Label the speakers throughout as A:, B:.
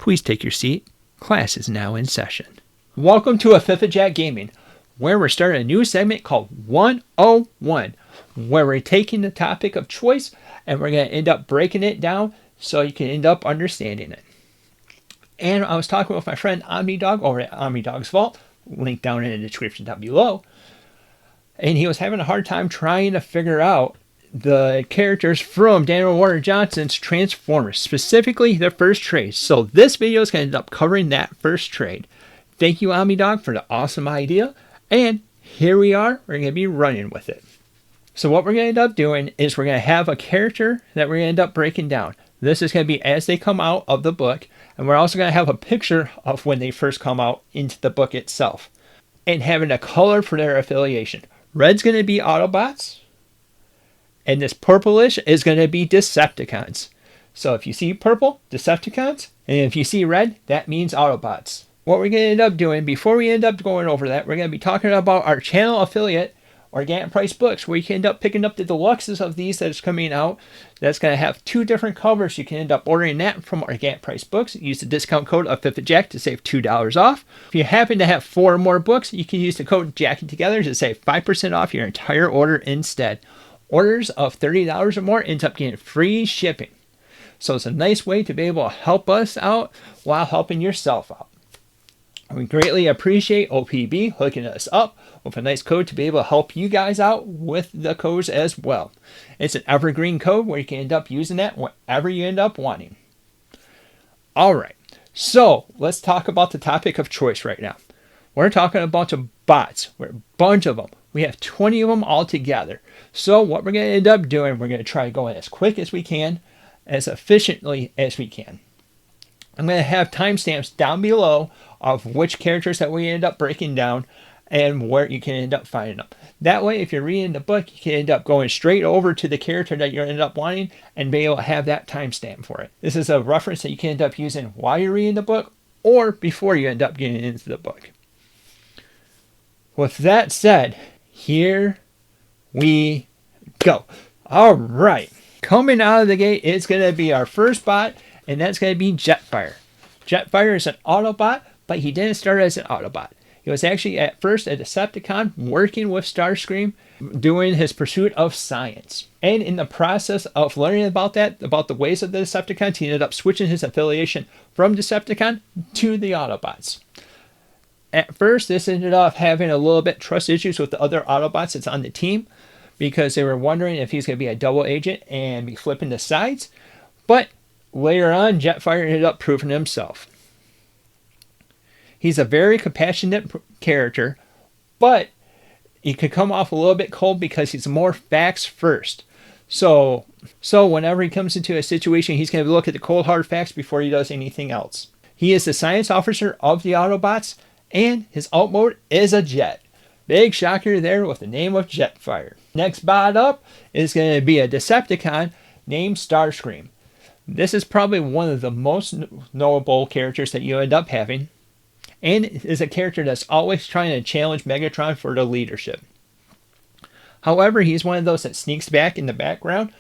A: Please take your seat. Class is now in session. Welcome to Jack Gaming, where we're starting a new segment called 101, where we're taking the topic of choice and we're going to end up breaking it down so you can end up understanding it. And I was talking with my friend OmniDog over at OmniDog's Vault, link down in the description down below, and he was having a hard time trying to figure out the characters from Daniel Warner Johnson's Transformers, specifically the first trade. So this video is going to end up covering that first trade. Thank you, OmniDog, for the awesome idea. And here we are. We're going to be running with it. So what we're going to end up doing is we're going to have a character that we're going to end up breaking down. This is going to be as they come out of the book. And we're also going to have a picture of when they first come out into the book itself. And having a color for their affiliation. Red's going to be Autobots. And this purplish is going to be Decepticons. So if you see purple, Decepticons. And if you see red, that means Autobots. What we're going to end up doing, before we end up going over that, we're going to be talking about our channel affiliate, Organic Price Books, where you can end up picking up the deluxes of these that's coming out. That's going to have 2 different covers. You can end up ordering that from Organic Price Books. Use the discount code of Jack to save $2 off. If you happen to have 4 or more books, you can use the code Jacking Together to save 5% off your entire order instead. Orders of $30 or more ends up getting free shipping. So it's a nice way to be able to help us out while helping yourself out. We greatly appreciate OPB hooking us up with a nice code to be able to help you guys out with the codes as well. It's an evergreen code where you can end up using that whenever you end up wanting. Alright, so let's talk about the topic of choice right now. We're talking about a bunch of bots. We're a bunch of them. We have 20 of them all together. So what we're going to end up doing, we're going to try going as quick as we can, as efficiently as we can. I'm going to have timestamps down below of which characters that we end up breaking down and where you can end up finding them. That way, if you're reading the book, you can end up going straight over to the character that you end up wanting and be able to have that timestamp for it. This is a reference that you can end up using while you're reading the book or before you end up getting into the book. With that said, here we go. All right. Coming out of the gate, it's going to be our first bot, and that's going to be Jetfire. Jetfire is an Autobot, but he didn't start as an Autobot. He was actually at first a Decepticon working with Starscream, doing his pursuit of science. And in the process of learning about that, about the ways of the Decepticons, he ended up switching his affiliation from Decepticon to the Autobots. At first, this ended up having a little bit trust issues with the other Autobots that's on the team because they were wondering if he's going to be a double agent and be flipping the sides. But later on, Jetfire ended up proving himself. He's a very compassionate character, but he could come off a little bit cold because he's more facts first. So whenever he comes into a situation, he's going to look at the cold hard facts before he does anything else. He is the science officer of the Autobots, and his alt mode is a jet. Big shocker there with the name of Jetfire. Next bot up is going to be a Decepticon named Starscream. This is probably one of the most knowable characters that you end up having, and is a character that's always trying to challenge Megatron for the leadership. However, he's one of those that sneaks back in the background,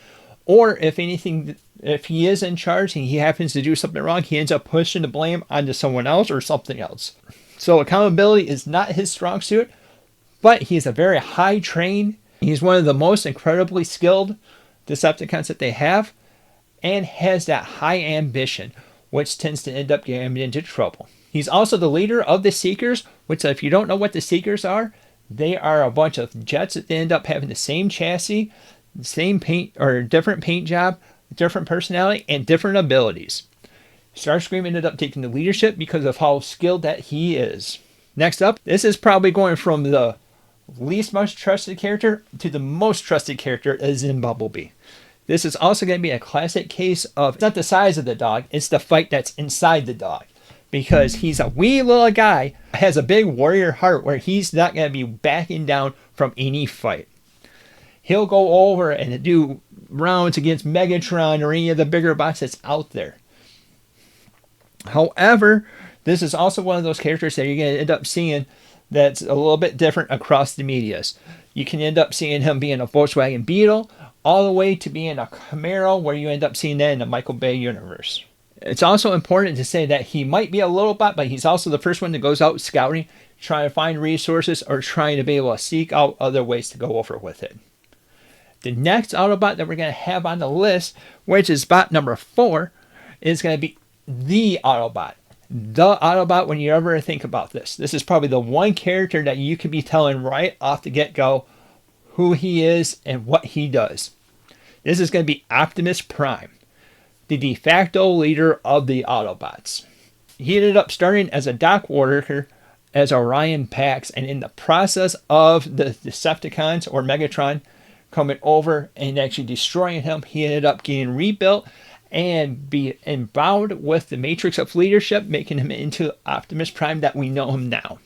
A: or if he is in charge and he happens to do something wrong, he ends up pushing the blame onto someone else or something else. So accountability is not his strong suit, but he's a very high trained. He's one of the most incredibly skilled Decepticons that they have, and has that high ambition, which tends to end up getting him into trouble. He's also the leader of the Seekers, which if you don't know what the Seekers are, they are a bunch of jets that end up having the same chassis, the same paint or different paint job, different personality, and different abilities. Starscream ended up taking the leadership because of how skilled that he is. Next up, this is probably going from the least most trusted character to the most trusted character is in Bumblebee. This is also going to be a classic case of, it's not the size of the dog, it's the fight that's inside the dog. Because he's a wee little guy, has a big warrior heart where he's not going to be backing down from any fight. He'll go over and do rounds against Megatron or any of the bigger bots that's out there. However, this is also one of those characters that you're going to end up seeing that's a little bit different across the medias. You can end up seeing him being a Volkswagen Beetle, all the way to being a Camaro, where you end up seeing that in the Michael Bay universe. It's also important to say that he might be a little bot, but he's also the first one that goes out scouting, trying to find resources or trying to be able to seek out other ways to go over with it. The next Autobot that we're going to have on the list, which is bot number 4, is going to be the Autobot. The Autobot, when you ever think about this. This is probably the one character that you could be telling right off the get-go who he is and what he does. This is going to be Optimus Prime, the de facto leader of the Autobots. He ended up starting as a dock worker as Orion Pax, and in the process of the Decepticons or Megatron coming over and actually destroying him, he ended up getting rebuilt and be endowed with the matrix of leadership, making him into Optimus Prime that we know him now.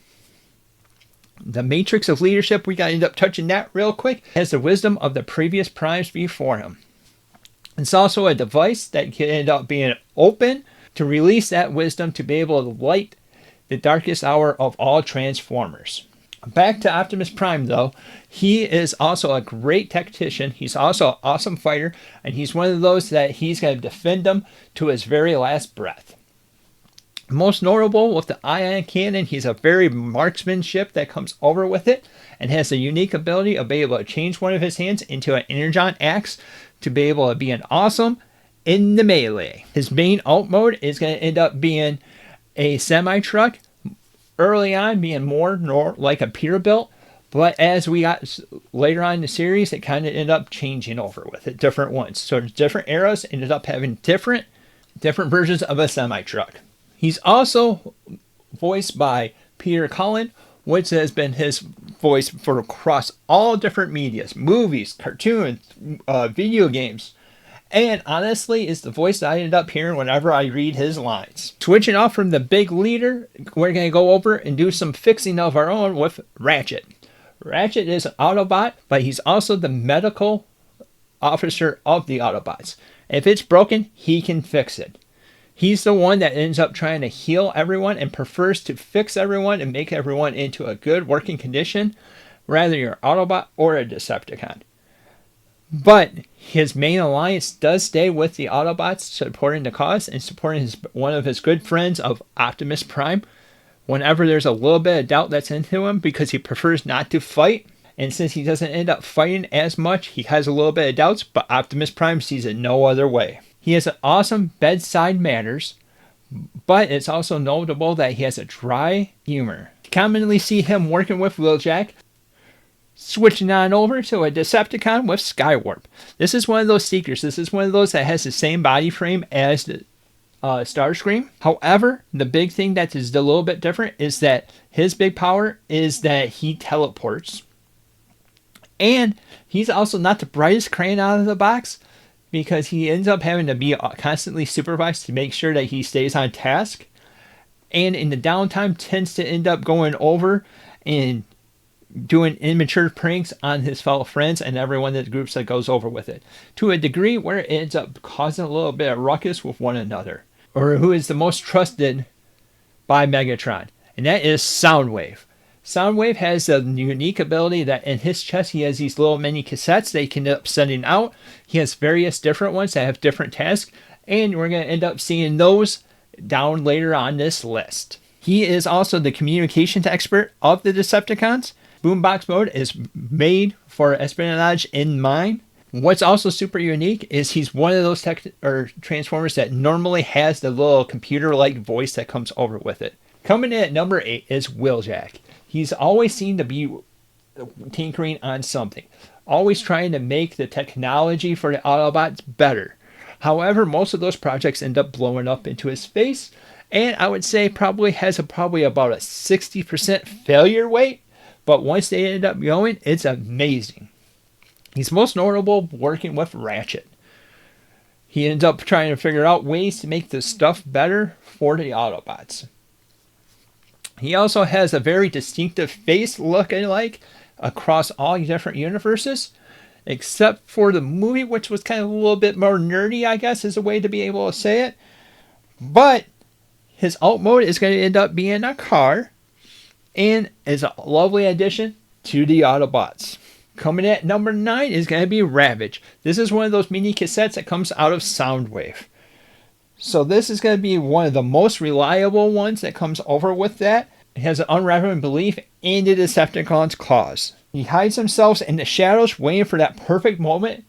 A: The matrix of leadership, we got to end up touching that real quick, has the wisdom of the previous primes before him. It's also a device that can end up being open to release that wisdom to be able to light the darkest hour of all Transformers. Back to Optimus Prime, though. He is also a great tactician. He's also an awesome fighter, and he's one of those that he's going to defend them to his very last breath. Most notable with the ion cannon, he's a very marksmanship that comes over with it and has the unique ability of being able to change one of his hands into an energon axe to be able to be an awesome in the melee. His main alt mode is going to end up being a semi-truck, early on being more like a Peterbilt, but as we got later on in the series, it kind of ended up changing over with it, different ones. So different eras ended up having different versions of a semi-truck. He's also voiced by Peter Cullen, which has been his voice for across all different medias, movies, cartoons, video games, and honestly is the voice that I end up hearing whenever I read his lines. Switching off from the big leader, we're going to go over and do some fixing of our own with Rachet. Rachet is an Autobot, but he's also the medical officer of the Autobots. If it's broken, he can fix it. He's the one that ends up trying to heal everyone and prefers to fix everyone and make everyone into a good working condition, whether you're an Autobot or a Decepticon. But his main alliance does stay with the Autobots, supporting the cause and supporting one of his good friends of Optimus Prime whenever there's a little bit of doubt that's into him, because he prefers not to fight. And since he doesn't end up fighting as much, he has a little bit of doubts, but Optimus Prime sees it no other way. He has an awesome bedside manners, but it's also notable that he has a dry humor. You commonly see him working with Wheeljack. Switching on over to a Decepticon with Skywarp. This is one of those Seekers. This is one of those that has the same body frame as the Starscream. However, the big thing that is a little bit different is that his big power is that he teleports. And he's also not the brightest crayon out of the box, because he ends up having to be constantly supervised to make sure that he stays on task. And in the downtime tends to end up going over and doing immature pranks on his fellow friends and everyone in the groups that goes over with it, to a degree where it ends up causing a little bit of ruckus with one another. Or who is the most trusted by Megatron, and that is Soundwave. Soundwave has a unique ability that in his chest he has these little mini cassettes that he can end up sending out. He has various different ones that have different tasks, and we're going to end up seeing those down later on this list. He is also the communications expert of the Decepticons. Boombox mode is made for espionage in mind. What's also super unique is he's one of those Transformers that normally has the little computer-like voice that comes over with it. Coming in at number 8 is Wheeljack. He's always seen to be tinkering on something, always trying to make the technology for the Autobots better. However, most of those projects end up blowing up into his face, and I would say probably has about a 60% failure rate. But once they end up going, it's amazing. He's most notable working with Rachet. He ends up trying to figure out ways to make the stuff better for the Autobots. He also has a very distinctive face looking like across all different universes, except for the movie, which was kind of a little bit more nerdy, I guess, is a way to be able to say it. But his alt mode is going to end up being a car, and is a lovely addition to the Autobots. Coming at number 9 is going to be Ravage. This is one of those mini cassettes that comes out of Soundwave. So this is going to be one of the most reliable ones that comes over with that. It has an unraveling belief in the Decepticon's cause. He hides himself in the shadows, waiting for that perfect moment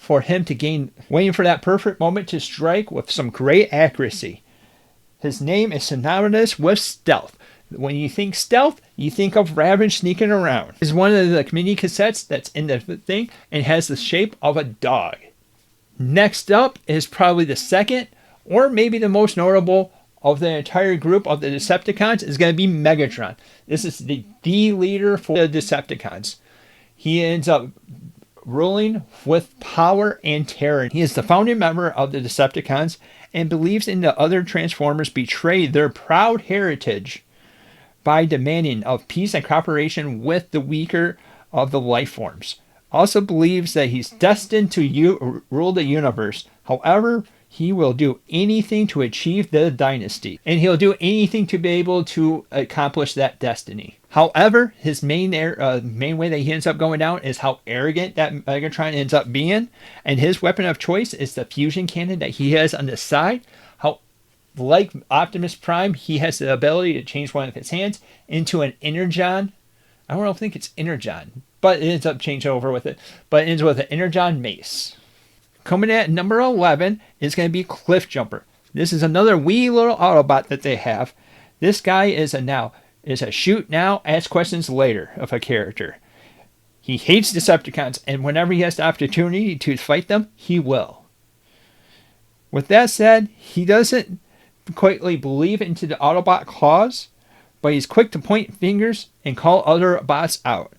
A: to strike with some great accuracy. His name is synonymous with stealth. When you think stealth, you think of Ravage sneaking around. It's one of the mini cassettes that's in the thing and has the shape of a dog. Next up is probably the second, or maybe the most notable of the entire group of the Decepticons, is going to be Megatron. This is the leader for the Decepticons. He ends up ruling with power and terror. He is the founding member of the Decepticons and believes in the other Transformers betrayed their proud heritage by demanding of peace and cooperation with the weaker of the life forms. Also believes that he's destined to rule the universe. However, he will do anything to achieve the dynasty, and he'll do anything to be able to accomplish that destiny. However, his main way that he ends up going down is how arrogant that Megatron ends up being, and his weapon of choice is the fusion cannon that he has on the side. Like Optimus Prime, he has the ability to change one of his hands into an Energon. I don't think it's Energon, but it ends up changing over with it. But it ends with an Energon mace. Coming at number 11 is going to be Cliffjumper. This is another wee little Autobot that they have. This guy is a shoot now, ask questions later of a character. He hates Decepticons, and whenever he has the opportunity to fight them, he will. With that said, he doesn't quickly believe into the Autobot cause, but he's quick to point fingers and call other bots out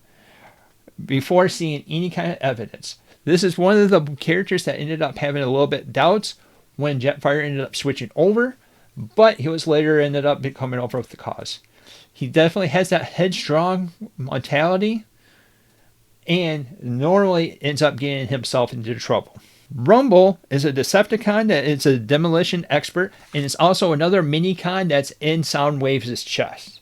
A: before seeing any kind of evidence. This is one of the characters that ended up having a little bit doubts when Jetfire ended up switching over, but he was later ended up coming over with the cause. He definitely has that headstrong mentality and normally ends up getting himself into trouble. Rumble is a Decepticon that is a demolition expert, and is also another mini-con that's in Soundwave's chest.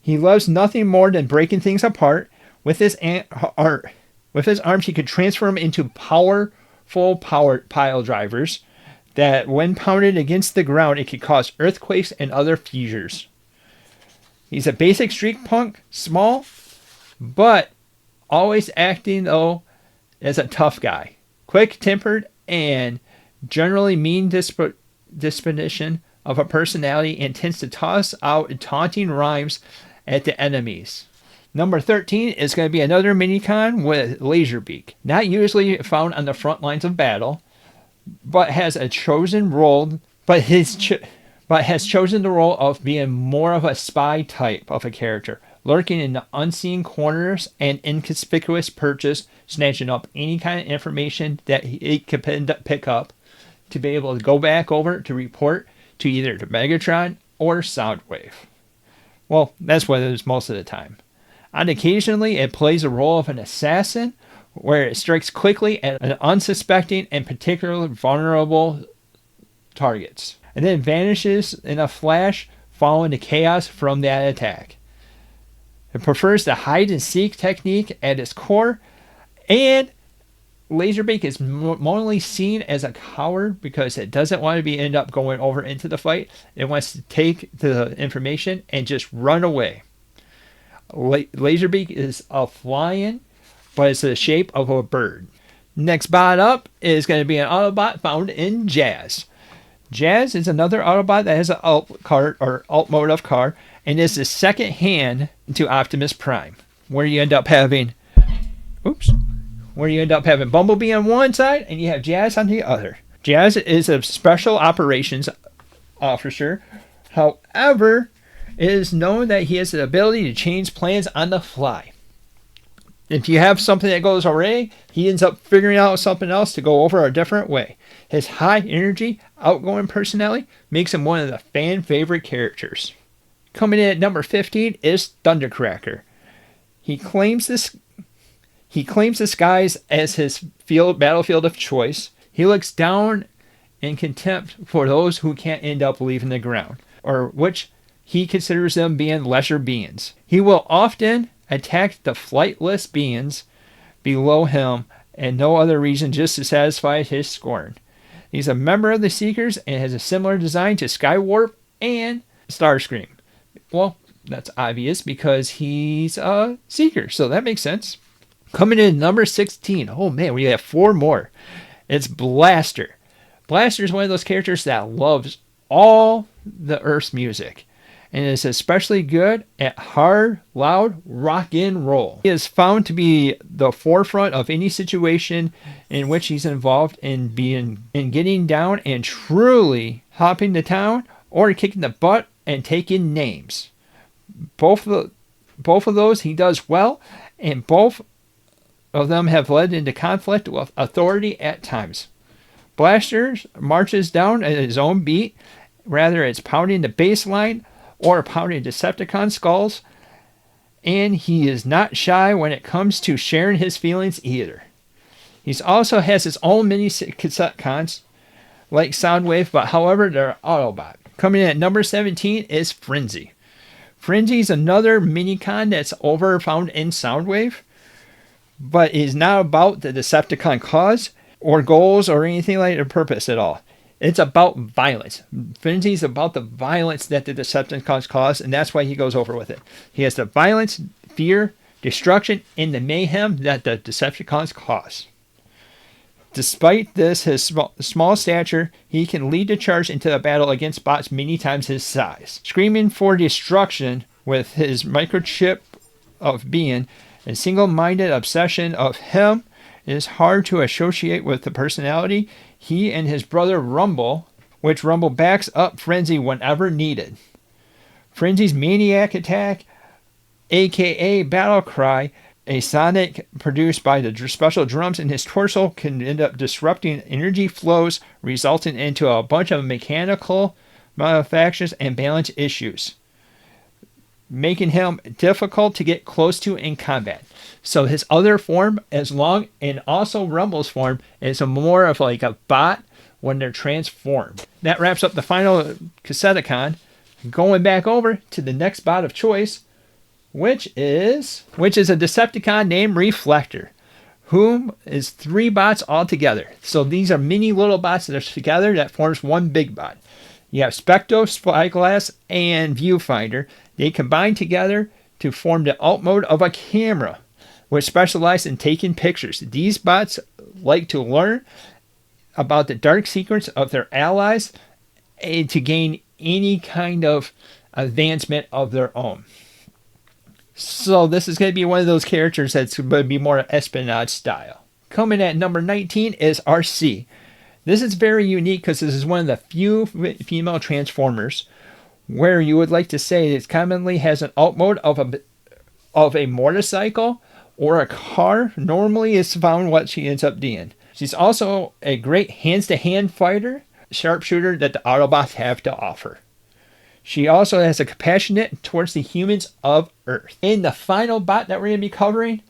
A: He loves nothing more than breaking things apart. With his arms, he could transform into powerful power pile drivers that, when pounded against the ground, it could cause earthquakes and other fissures. He's a basic street punk, small, but always acting, though, as a tough guy. Quick-tempered and generally mean disposition of a personality, and tends to toss out taunting rhymes at the enemies. Number 13 is going to be another minicon with Lazerbeak. Not usually found on the front lines of battle, but has chosen the role of being more of a spy type of a character, lurking in the unseen corners and inconspicuous perches, snatching up any kind of information that he could pick up to be able to go back over to report to either to Megatron or Soundwave. Well, that's what it is most of the time. And occasionally it plays the role of an assassin, where it strikes quickly at an unsuspecting and particularly vulnerable targets, and then vanishes in a flash following the chaos from that attack. It prefers the hide and seek technique at its core, and Lazerbeak is normally seen as a coward because it doesn't want to end up going over into the fight. It wants to take the information and just run away. Lazerbeak is a flying, but it's the shape of a bird. Next bot up is going to be an Autobot found in Jazz. Jazz is another Autobot that has an alt mode of car, and is the second hand to Optimus Prime, where you end up having Bumblebee on one side and you have Jazz on the other. Jazz is a special operations officer. However, it is known that he has the ability to change plans on the fly. If you have something that goes awry, he ends up figuring out something else to go over a different way. His high energy, outgoing personality makes him one of the fan favorite characters. Coming in at number 15 is Thundercracker. He claims the skies as his battlefield of choice. He looks down in contempt for those who can't end up leaving the ground, or which he considers them being lesser beings. He will often attack the flightless beings below him, and no other reason, just to satisfy his scorn. He's a member of the Seekers and has a similar design to Skywarp and Starscream. Well, that's obvious because he's a Seeker, so that makes sense. Coming in number 16. Oh man, we have 4 more. It's Blaster. Blaster is one of those characters that loves all the Earth's music and is especially good at hard, loud rock and roll. He is found to be the forefront of any situation in which he's involved in getting down and truly hopping the town or kicking the butt and taking names. Both of those he does well, and both of them have led into conflict with authority at times. Blaster marches down at his own beat, whether it's pounding the bass line or pounding Decepticon skulls, and he is not shy when it comes to sharing his feelings either. He also has his own mini Decepticons, like Soundwave, but however, they're Autobot. Coming in at number 17 is Frenzy. Frenzy is another mini-con that's found in Soundwave, but is not about the Decepticon cause or goals or anything like their purpose at all. It's about violence. Frenzy is about the violence that the Decepticons cause, and that's why he goes over with it. He has the violence, fear, destruction, and the mayhem that the Decepticons cause. Despite this, his small stature, he can lead the charge into a battle against bots many times his size. Screaming for destruction with his microchip of being, a single-minded obsession of him is hard to associate with the personality. He and his brother Rumble, which Rumble backs up Frenzy whenever needed. Frenzy's Maniac Attack, aka Battle Cry, a sonic produced by the special drums in his torso, can end up disrupting energy flows, resulting into a bunch of mechanical malfunctions and balance issues, making him difficult to get close to in combat. So his other form, and also Rumble's form, is more of like a bot when they're transformed. That wraps up the final Decepticon. Going back over to the next bot of choice, which is a Decepticon named Reflector, whom is 3 bots all together. So these are mini little bots that are together that forms one big bot. You have Specto, Spyglass, and Viewfinder. They combine together to form the alt mode of a camera, which specialize in taking pictures. These bots like to learn about the dark secrets of their allies and to gain any kind of advancement of their own. So this is going to be one of those characters that's going to be more espionage style. Coming at number 19 is Arcee. This is very unique because this is one of the few female Transformers where you would like to say it commonly has an alt mode of a motorcycle or a car. Normally is found what she ends up doing. She's also a great hands-to-hand fighter, sharpshooter that the Autobots have to offer. She also has a compassionate towards the humans of Earth. In the final bot that we're going to be covering,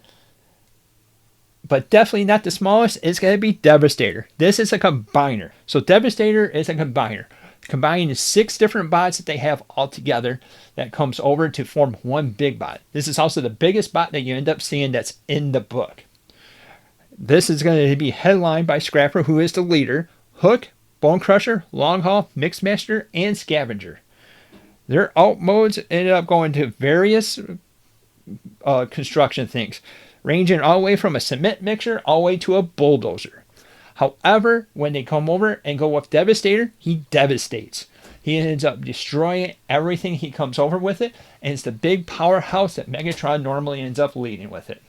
A: but definitely not the smallest, is going to be Devester. This is a combiner. So Devester is a combiner. Combining 6 different bots that they have all together that comes over to form one big bot. This is also the biggest bot that you end up seeing that's in the book. This is going to be headlined by Scrapper, who is the leader, Hook, Bone Crusher, Long Haul, Mixmaster, and Scavenger. Their alt modes ended up going to various construction things, ranging all the way from a cement mixer all the way to a bulldozer. However, when they come over and go with Devastator, he devastates. He ends up destroying everything he comes over with it, and it's the big powerhouse that Megatron normally ends up leading with it.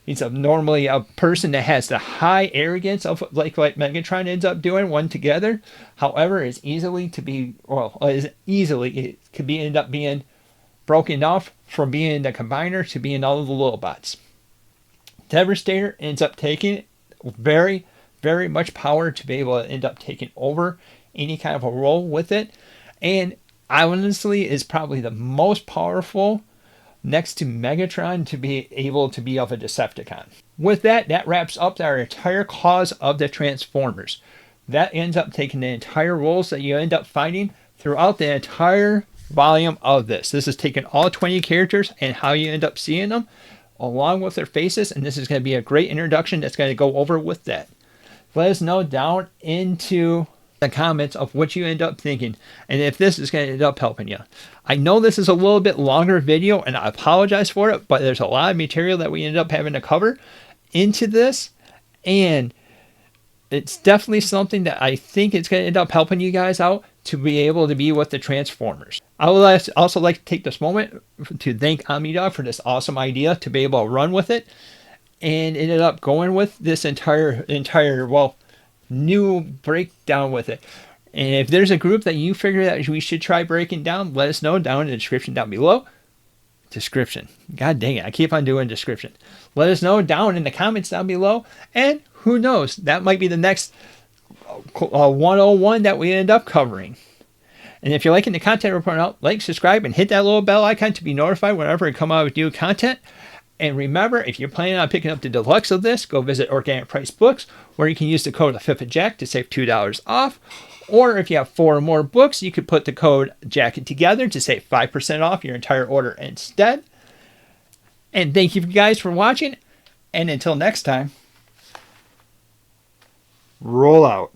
A: He's normally a person that has the high arrogance of like Megatron ends up doing one together. However, it could end up being broken off from being the combiner to being all of the little bots. Devastator ends up taking very, very much power to be able to end up taking over any kind of a role with it, and honestly is probably the most powerful next to Megatron to be able to be of a Decepticon. With that wraps up our entire cause of the Transformers. That ends up taking the entire roles that you end up finding throughout the entire volume of this. This is taking all 20 characters and how you end up seeing them along with their faces, and this is going to be a great introduction that's going to go over with that. Let us know down into the comments of what you end up thinking and if this is going to end up helping you. I know this is a little bit longer video and I apologize for it, but there's a lot of material that we ended up having to cover into this, and it's definitely something that I think it's going to end up helping you guys out to be able to be with the Transformers. I would also like to take this moment to thank Amidog for this awesome idea to be able to run with it, and ended up going with this entire new breakdown with it. And if there's a group that you figure that we should try breaking down, let us know down in the description down below. Description. God dang it, I keep on doing description. Let us know down in the comments down below, and who knows, that might be the next 101 that we end up covering. And if you're liking the content we're putting out, like, subscribe, and hit that little bell icon to be notified whenever we come out with new content. And remember, if you're planning on picking up the deluxe of this, go visit Organic Price Books, where you can use the code Jack to save $2 off. Or if you have 4 or more books, you could put the code Jacket together to save 5% off your entire order instead. And thank you guys for watching. And until next time, roll out.